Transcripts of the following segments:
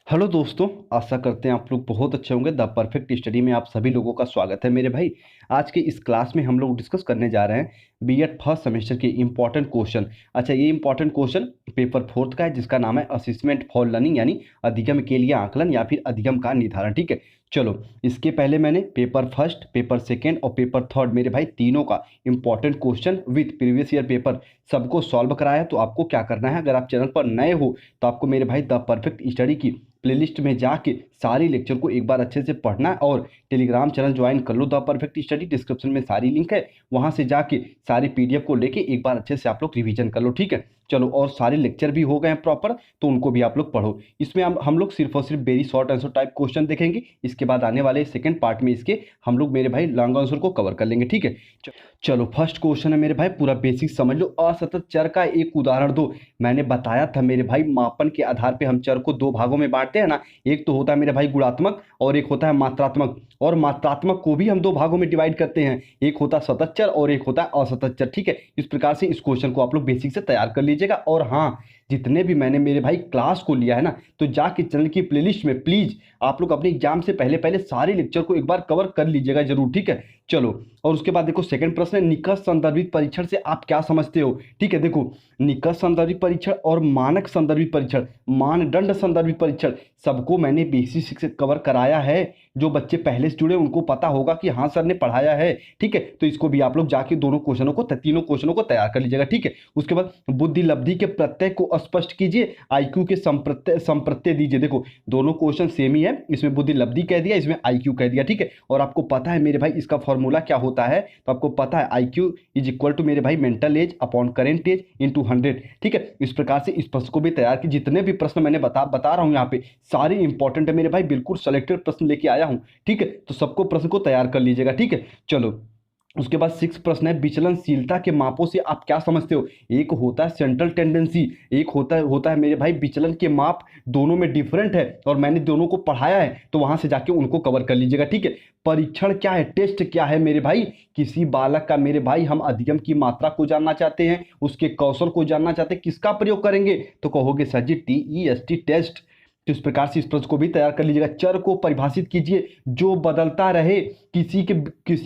Hello दोस्तों, आशा करते हैं आप लोग बहुत अच्छे होंगे। द परफेक्ट स्टडी में आप सभी लोगों का स्वागत है मेरे भाई। आज के इस क्लास में हम लोग डिस्कस करने जा रहे हैं बीएड फर्स्ट सेमेस्टर के इंपॉर्टेंट क्वेश्चन। अच्छा, ये इंपॉर्टेंट क्वेश्चन पेपर फोर्थ का है जिसका नाम है असेसमेंट फॉर लर्निंग, यानी अधिगम के लिए आकलन या फिर अधिगम का निर्धारण। ठीक है, चलो इसके पहले मैंने पेपर फर्स्ट, पेपर सेकेंड और पेपर थर्ड मेरे भाई तीनों का important question with previous year paper सबको सॉल्व कराया है। तो आपको क्या करना है, अगर आप चैनल पर नए हो तो आपको मेरे भाई द परफेक्ट स्टडी की प्लेलिस्ट में जाके सारी लेक्चर को एक बार अच्छे से पढ़ना है और टेलीग्राम चैनल ज्वाइन कर लो। द परफेक्ट स्टडी डिस्क्रिप्शन में सारी लिंक है, वहां से जाके सारी पीडीएफ को लेके एक बार अच्छे से आप लोग रिवीजन कर लो। ठीक है, चलो, और सारे लेक्चर भी हो गए हैं प्रॉपर, तो उनको भी आप लोग पढ़ो। इसमें हम लोग सिर्फ और सिर्फ very short answer type question देखेंगे। इसके बाद आने वाले सेकंड पार्ट में इसके हम लोग मेरे भाई लॉन्ग आंसर को कवर कर लेंगे। ठीक है, चलो फर्स्ट क्वेश्चन है मेरे भाई, पूरा बेसिक समझ लो। असतत चर का एक उदाहरण दो। मैंने बताया था मेरे भाई, मापन के आधार पे हम चर को दो भागों में बांटते हैं ना, एक तो होता है मेरे भाई गुणात्मक और एक होता है मात्रात्मक। और मात्रात्मक को भी हम दो भागों में डिवाइड करते हैं, एक होता है सतत चर और एक होता है असतत चर। ठीक है, इस प्रकार से इस क्वेश्चन को आप लोग बेसिक से तैयार कर लीजिएगा। और हाँ, जितने भी मैंने मेरे भाई क्लास को लिया है ना, तो जाके चैनल की प्लेलिस्ट में प्लीज आप लोग अपने एग्जाम से पहले पहले सारे लेक्चर को एक बार कवर कर लीजिएगा जरूर। ठीक है, चलो, और उसके बाद देखो सेकंड प्रश्न है, निकट संदर्भित परीक्षण से आप क्या समझते हो। ठीक है, देखो निकट संदर्भित परीक्षण और मानक संदर्भित परीक्षण, मानदंड संदर्भित परीक्षण, सबको मैंने बेसिक से कवर कराया है। जो बच्चे पहले से जुड़े उनको पता होगा कि हाँ सर ने पढ़ाया है। ठीक है, तो इसको भी आप लोग जाके दोनों क्वेश्चनों को, तीनों क्वेश्चनों को तैयार कर लीजिएगा। ठीक है, उसके बाद बुद्धि लब्धि के प्रत्यय को स्पष्ट कीजिए, आईक्यू के संप्रत्यय दीजिए। देखो दोनों क्वेश्चन सेम ही है, इसमें बुद्धि लब्धि कह दिया, इसमें आईक्यू कह दिया। ठीक है, और आपको पता है मेरे भाई इसका फॉर्मूला क्या होता है, तो आपको पता है आईक्यू इज इक्वल टू मेरे भाई mental age upon current age into 100। ठीक है, इस प्रकार से इस प्रश्न को भी तैयार की। जितने भी प्रश्न मैंने बता रहा हूं यहाँ पे सारे इंपॉर्टेंट है मेरे भाई, बिल्कुल सेलेक्टेड प्रश्न लेके आया हूं। ठीक है, तो सबको प्रश्न को तैयार कर लीजिएगा। ठीक है, चलो उसके बाद सिक्स प्रश्न है, विचलनशीलता के मापों से आप क्या समझते हो। एक होता है सेंट्रल टेंडेंसी, एक होता है मेरे भाई विचलन के माप, दोनों में डिफरेंट है और मैंने दोनों को पढ़ाया है, तो वहां से जाके उनको कवर कर लीजिएगा। ठीक है, परीक्षण क्या है, टेस्ट क्या है मेरे भाई, किसी बालक का मेरे भाई हम अधिगम की मात्रा को जानना चाहते हैं, उसके कौशल को जानना चाहते हैं, किसका प्रयोग करेंगे, तो कहोगे सर जी TEST टेस्ट। तो इस प्रकार से इस प्रश्न को भी तैयार कर लीजिएगा। चर को परिभाषित कीजिए जो बदलता रहे, किसी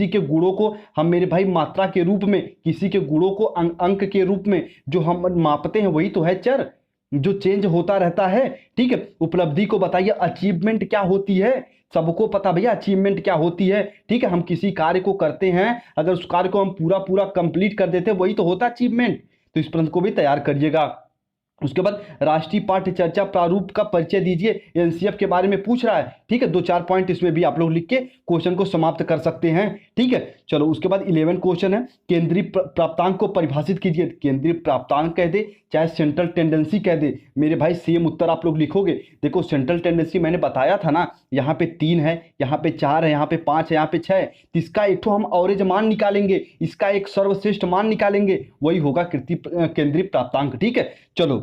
के गुणों को हम मेरे भाई मात्रा के रूप में, किसी के गुणों को अंक के रूप में जो हम मापते हैं वही तो है चर, जो चेंज होता रहता है। ठीक है, उपलब्धि को बताइए, अचीवमेंट क्या होती है, सबको पता भैया अचीवमेंट क्या होती है। ठीक है, हम किसी कार्य को करते हैं, अगर उस कार्य को हम पूरा पूरा कंप्लीट कर देते हैं वही तो होता है अचीवमेंट। तो इस प्रश्न को भी तैयार करिएगा। उसके बाद राष्ट्रीय पाठ्य चर्चा प्रारूप का परिचय दीजिए, एनसीएफ के बारे में पूछ रहा है। ठीक है, दो चार पॉइंट इसमें भी आप लोग लिख के क्वेश्चन को समाप्त कर सकते हैं। ठीक है, चलो उसके बाद 11 क्वेश्चन है, केंद्रीय प्राप्तांक को परिभाषित कीजिए। केंद्रीय प्राप्तांक कह दे चाहे सेंट्रल टेंडेंसी कह दे, मेरे भाई सेम उत्तर आप लोग लिखोगे। देखो सेंट्रल टेंडेंसी मैंने बताया था ना, यहाँ पे 3 है, यहाँ पे 4 है, यहाँ पे 5 है, यहाँ पे 6 है, तो इसका एक तो हम ऑवरेज मान निकालेंगे, इसका एक सर्वश्रेष्ठ मान निकालेंगे, वही होगा केंद्रीय प्राप्तांक। ठीक है, चलो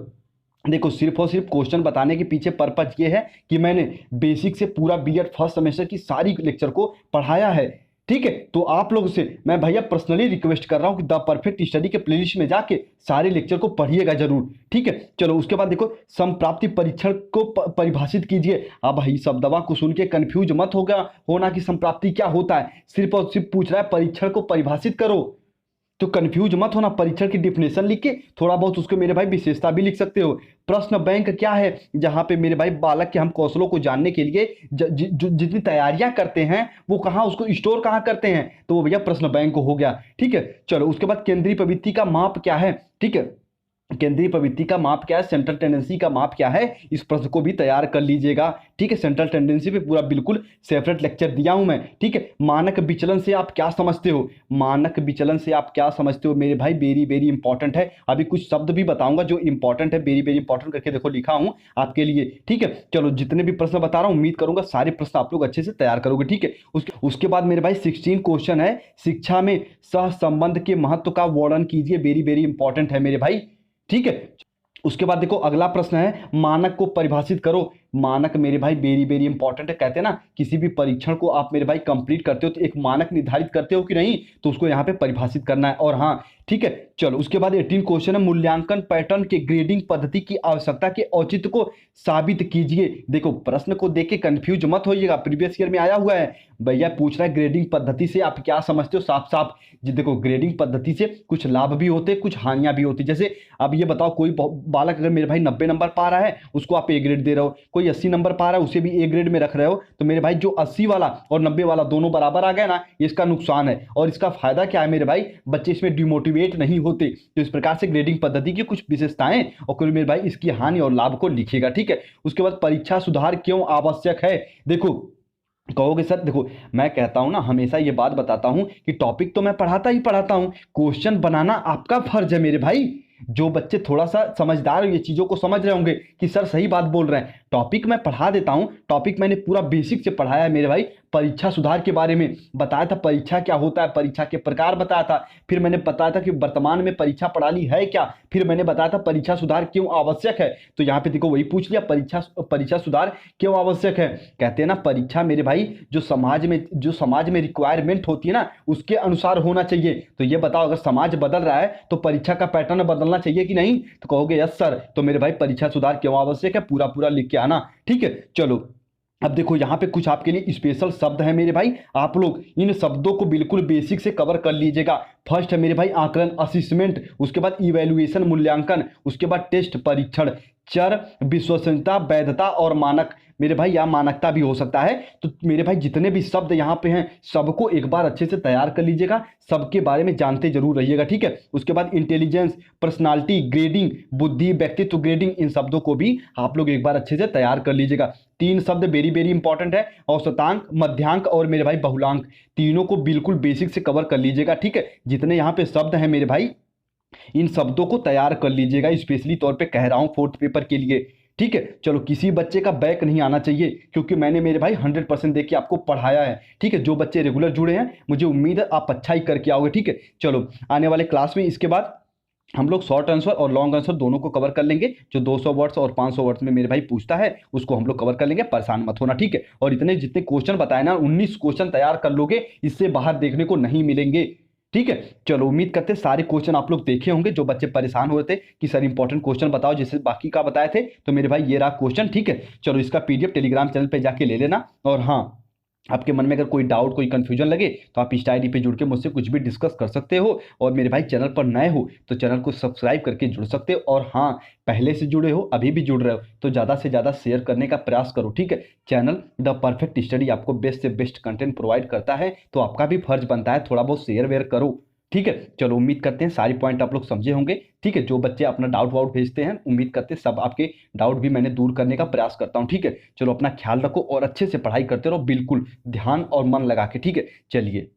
देखो सिर्फ और सिर्फ क्वेश्चन बताने के पीछे पर्पज ये है कि मैंने बेसिक से पूरा बीएड फर्स्ट सेमेस्टर की सारी लेक्चर को पढ़ाया है। ठीक है, तो आप लोग से मैं भैया पर्सनली रिक्वेस्ट कर रहा हूं कि द परफेक्ट स्टडी के प्लेलिस्ट में जाके सारे लेक्चर को पढ़िएगा जरूर। ठीक है, चलो उसके बाद देखो समप्राप्ति परीक्षण को परिभाषित कीजिए। अब भाई सब दवा को सुन के कंफ्यूज मत होना कि समप्राप्ति क्या होता है, सिर्फ और सिर्फ पूछ रहा है परीक्षण को परिभाषित करो, तो कंफ्यूज मत होना। परीक्षण की डिफिनेशन लिख के थोड़ा बहुत उसको मेरे भाई विशेषता भी लिख सकते हो। प्रश्न बैंक क्या है, जहां पे मेरे भाई बालक के हम कौशलों को जानने के लिए जितनी तैयारियां करते हैं वो कहाँ उसको स्टोर कहाँ करते हैं, तो वो भैया प्रश्न बैंक हो गया। ठीक है, चलो उसके बाद केंद्रीय प्रवृत्ति का माप क्या है। ठीक है, केंद्रीय प्रवृत्ति का माप क्या है, सेंट्रल टेंडेंसी का माप क्या है, इस प्रश्न को भी तैयार कर लीजिएगा। ठीक है, सेंट्रल टेंडेंसी पे पूरा बिल्कुल सेपरेट लेक्चर दिया हूं मैं। ठीक है, मानक विचलन से आप क्या समझते हो, मानक विचलन से आप क्या समझते हो मेरे भाई, वेरी वेरी इंपॉर्टेंट है। अभी कुछ शब्द भी बताऊंगा जो इंपॉर्टेंट है, वेरी वेरी इंपॉर्टेंट करके देखो लिखा हूं आपके लिए। ठीक है, चलो जितने भी प्रश्न बता रहा हूं उम्मीद करूंगा सारे प्रश्न आप लोग अच्छे से तैयार करोगे। ठीक है, उसके बाद मेरे भाई 16 क्वेश्चन है, शिक्षा में सह संबंध के महत्व का वर्णन कीजिए, वेरी वेरी इंपॉर्टेंट है मेरे भाई। ठीक है, उसके बाद देखो अगला प्रश्न है, मानक को परिभाषित करो। मानक मेरे भाई वेरी वेरी इंपॉर्टेंट है। कहते हैं ना किसी भी परीक्षण को आप मेरे भाई कंप्लीट करते हो तो एक मानक निर्धारित करते हो कि नहीं, तो उसको यहाँ पे परिभाषित करना है। और हाँ ठीक है, चलो उसके बाद 18 क्वेश्चन है, मूल्यांकन पैटर्न के ग्रेडिंग पद्धति की आवश्यकता के औचित्य को साबित कीजिए। देखो प्रश्न को देख के कंफ्यूज मत होइएगा, प्रीवियस ईयर में आया हुआ है। भैया पूछ रहा है ग्रेडिंग पद्धति से आप क्या समझते हो, साफ साफ जी देखो ग्रेडिंग पद्धति से कुछ लाभ भी होते कुछ हानियां भी होती। जैसे अब ये बताओ, कोई बालक अगर मेरे भाई 90 नंबर पा रहा है उसको आप ए ग्रेड दे रहे हो, कोई 80 नंबर पा रहा है उसे भी ए ग्रेड में रख रहे हो, तो मेरे भाई जो 80 वाला और 90 वाला दोनों बराबर आ गया ना, इसका नुकसान है। और इसका फायदा क्या है मेरे भाई, बच्चे इसमें डिमोटिवेट नहीं होते। तो इस प्रकार से ग्रेडिंग पद्धति की कुछ विशेषताएं और कुल मेरे भाई इसकी हानि और लाभ को लिखिएगा। ठीक है, उसके बाद परीक्षा सुधार क्यों आवश्यक है। देखो कहोगे सर, देखो मैं कहता हूं ना, हमेशा ये बात बताता हूं कि टॉपिक तो मैं पढ़ाता ही पढ़ाता हूं, क्वेश्चन बनाना आपका फर्ज है मेरे भाई। जो बच्चे थोड़ा सा समझदार ये चीजों को समझ रहे होंगे कि सर सही बात बोल रहे हैं, टॉपिक मैं पढ़ा देता हूं, टॉपिक मैंने पूरा बेसिक से पढ़ाया है मेरे भाई। परीक्षा सुधार के बारे में बताया था, परीक्षा क्या होता है, परीक्षा के प्रकार बताया था, फिर मैंने बताया था कि वर्तमान में परीक्षा प्रणाली है क्या, फिर मैंने बताया था परीक्षा सुधार क्यों आवश्यक है। तो यहाँ पे देखो वही पूछ लिया, परीक्षा सुधार क्यों आवश्यक है। कहते हैं ना परीक्षा मेरे भाई जो समाज में रिक्वायरमेंट होती है ना उसके अनुसार होना चाहिए। तो ये बताओ अगर समाज बदल रहा है तो परीक्षा का पैटर्न बदलना चाहिए कि नहीं, तो कहोगे यस सर। तो मेरे भाई परीक्षा सुधार क्यों आवश्यक है पूरा पूरा लिख के आना। ठीक है, चलो अब देखो यहाँ पे कुछ आपके लिए स्पेशल शब्द है मेरे भाई, आप लोग इन शब्दों को बिल्कुल बेसिक से कवर कर लीजिएगा। फर्स्ट है मेरे भाई आकलन असिस्मेंट, उसके बाद इवैल्यूएशन मूल्यांकन, उसके बाद टेस्ट परीक्षण, चर विश्वसनीयता वैधता और मानक मेरे भाई, या मानकता भी हो सकता है। तो मेरे भाई जितने भी शब्द यहाँ पे हैं सबको एक बार अच्छे से तैयार कर लीजिएगा, सबके बारे में जानते जरूर रहिएगा। ठीक है, उसके बाद इंटेलिजेंस, पर्सनालिटी ग्रेडिंग, बुद्धि व्यक्तित्व ग्रेडिंग, इन शब्दों को भी आप लोग एक बार अच्छे से तैयार कर लीजिएगा। 3 शब्द वेरी वेरी इंपॉर्टेंट है, औसतांक, मध्यांक और मेरे भाई बहुलांक, तीनों को बिल्कुल बेसिक से कवर कर लीजिएगा। ठीक है, जितने यहाँ पे शब्द हैं मेरे भाई इन शब्दों को तैयार कर लीजिएगा, स्पेशली तौर पे कह रहा हूं फोर्थ पेपर के लिए। ठीक है, चलो किसी बच्चे का बैक नहीं आना चाहिए क्योंकि मैंने मेरे भाई 100% देके आपको पढ़ाया है। ठीक है, जो बच्चे रेगुलर जुड़े हैं मुझे उम्मीद है आप अच्छा ही करके आओगे। ठीक है, चलो आने वाले क्लास में इसके बाद हम लोग शॉर्ट आंसर और लॉन्ग आंसर दोनों को कवर कर लेंगे। जो 200 वर्ड्स और 500 वर्ड्स में मेरे भाई पूछता है उसको हम लोग कवर कर लेंगे, परेशान मत होना। ठीक है, और इतने जितने क्वेश्चन बताए ना 19 क्वेश्चन तैयार कर लोगे, इससे बाहर देखने को नहीं मिलेंगे। ठीक है, चलो उम्मीद करते हैं सारे क्वेश्चन आप लोग देखे होंगे। जो बच्चे परेशान हो रहे थे कि सर इंपॉर्टेंट क्वेश्चन बताओ जैसे बाकी का बताए थे, तो मेरे भाई ये रहा क्वेश्चन। ठीक है, चलो इसका पीडीएफ टेलीग्राम चैनल पे जाके ले लेना। और हाँ, आपके मन में अगर कोई डाउट कोई कंफ्यूजन लगे तो आप इंस्टा आईडी पे जुड़ के मुझसे कुछ भी डिस्कस कर सकते हो। और मेरे भाई चैनल पर नए हो तो चैनल को सब्सक्राइब करके जुड़ सकते हो। और हाँ, पहले से जुड़े हो अभी भी जुड़ रहे हो तो ज़्यादा से ज़्यादा शेयर करने का प्रयास करो। ठीक है, चैनल द परफेक्ट स्टडी आपको बेस्ट से बेस्ट कंटेंट प्रोवाइड करता है, तो आपका भी फर्ज बनता है थोड़ा बहुत शेयर वेयर करो। ठीक है, चलो उम्मीद करते हैं सारी पॉइंट आप लोग समझे होंगे। ठीक है, जो बच्चे अपना डाउट वाउट भेजते हैं उम्मीद करते हैं सब आपके डाउट भी मैंने दूर करने का प्रयास करता हूं। ठीक है, चलो अपना ख्याल रखो और अच्छे से पढ़ाई करते रहो, बिल्कुल ध्यान और मन लगा के। ठीक है, चलिए।